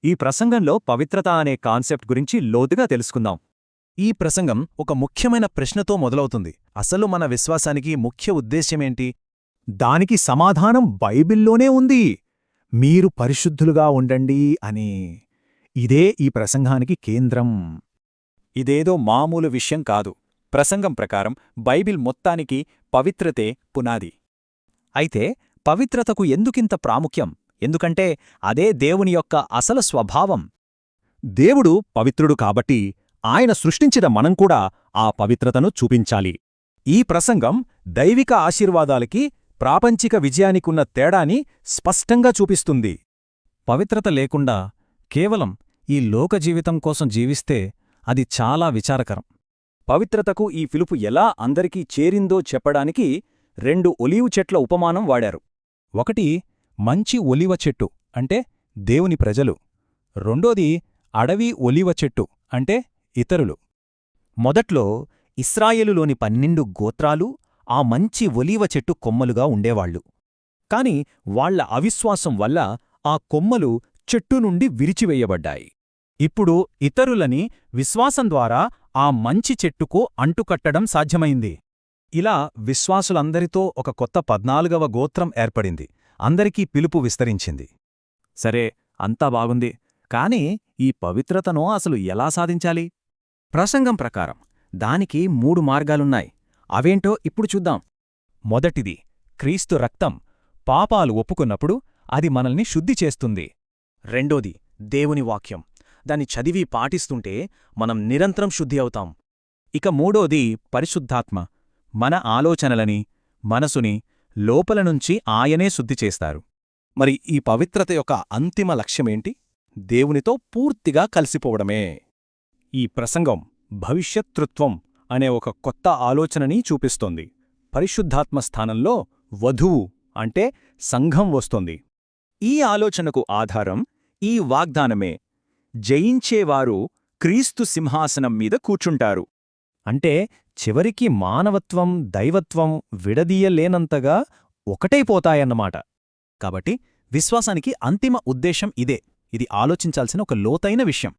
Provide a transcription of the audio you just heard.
ఈ ప్రసంగంలో పవిత్రత అనే కాన్సెప్ట్ గురించి లోతుగా తెలుసుకుందాం. ఈ ప్రసంగం ఒక ముఖ్యమైన ప్రశ్నతో మొదలవుతుంది. అసలు మన విశ్వాసానికి ముఖ్య ఉద్దేశ్యమేంటి? దానికి సమాధానం బైబిల్లోనే ఉంది. మీరు పరిశుద్ధులుగా ఉండండి అని. ఇదే ఈ ప్రసంగానికి కేంద్రం. ఇదేదో మామూలు విషయం కాదు. ప్రసంగం ప్రకారం బైబిల్ మొత్తానికి పవిత్రతే పునాది. అయితే పవిత్రతకు ఎందుకింత ప్రాముఖ్యం? ఎందుకంటే అదే దేవుని యొక్క అసలు స్వభావం. దేవుడు పవిత్రుడు కాబట్టి ఆయన సృష్టించిన మనం కూడా ఆ పవిత్రతను చూపించాలి. ఈ ప్రసంగం దైవిక ఆశీర్వాదాలకి ప్రాపంచిక విజయానికున్న తేడాని స్పష్టంగా చూపిస్తుంది. పవిత్రత లేకుండా కేవలం ఈ లోక జీవితం కోసం జీవిస్తే అది చాలా విచారకరం. పవిత్రతకు ఈ పిలుపు ఎలా అందరికీ చేరిందో చెప్పడానికి 2 ఒలీవు చెట్ల ఉపమానం వాడారు. ఒకటి మంచి ఒలివ చెట్టు అంటే దేవుని ప్రజలు, రెండోది అడవి ఒలివ చెట్టు అంటే ఇతరులు. మొదట్లో ఇశ్రాయేలులోని 12 గోత్రాలు ఆ మంచి ఒలీవ చెట్టు కొమ్మలుగా ఉండేవాళ్లు. కాని వాళ్ల అవిశ్వాసం వల్ల ఆ కొమ్మలు చెట్టు నుండి విరిచివేయబడ్డాయి. ఇప్పుడు ఇతరులని విశ్వాసం ద్వారా ఆ మంచి చెట్టుకు అంటుకట్టడం సాధ్యమైంది. ఇలా విశ్వాసులందరితో ఒక కొత్త 14వ గోత్రం ఏర్పడింది. అందరికీ పిలుపు విస్తరించింది. సరే, అంతా బాగుంది. కాని ఈ పవిత్రతను అసలు ఎలా సాధించాలి? ప్రసంగం ప్రకారం దానికి 3 మార్గాలున్నాయి. అవేంటో ఇప్పుడు చూద్దాం. మొదటిది క్రీస్తు రక్తం. పాపాలు ఒప్పుకున్నప్పుడు అది మనల్ని శుద్ధి చేస్తుంది. రెండోది దేవుని వాక్యం. దాన్ని చదివి పాటిస్తుంటే మనం నిరంతరం శుద్ధి అవుతాం. ఇక మూడోది పరిశుద్ధాత్మ. మన ఆలోచనలని, మనసుని లోపలనుంచి ఆయనే శుద్ధి చేస్తారు. మరి ఈ పవిత్రత యొక్క అంతిమ లక్ష్యమేంటి? దేవునితో పూర్తిగా కలిసిపోవడమే. ఈ ప్రసంగం భవిష్యత్తృత్వం అనే ఒక కొత్త ఆలోచనని చూపిస్తోంది. పరిశుద్ధాత్మ స్థానంలో వధువు అంటే సంఘం వస్తోంది. ఈ ఆలోచనకు ఆధారం ఈ వాగ్దానమే: జయించేవారు క్రీస్తు సింహాసనం మీద కూర్చుంటారు. అంటే చివరికి మానవత్వం, దైవత్వం విడదీయలేనంతగా ఒకటైపోతాయన్నమాట. కాబట్టి విశ్వాసానికి అంతిమ ఉద్దేశం ఇదే. ఇది ఆలోచించాల్సిన ఒక లోతైన విషయం.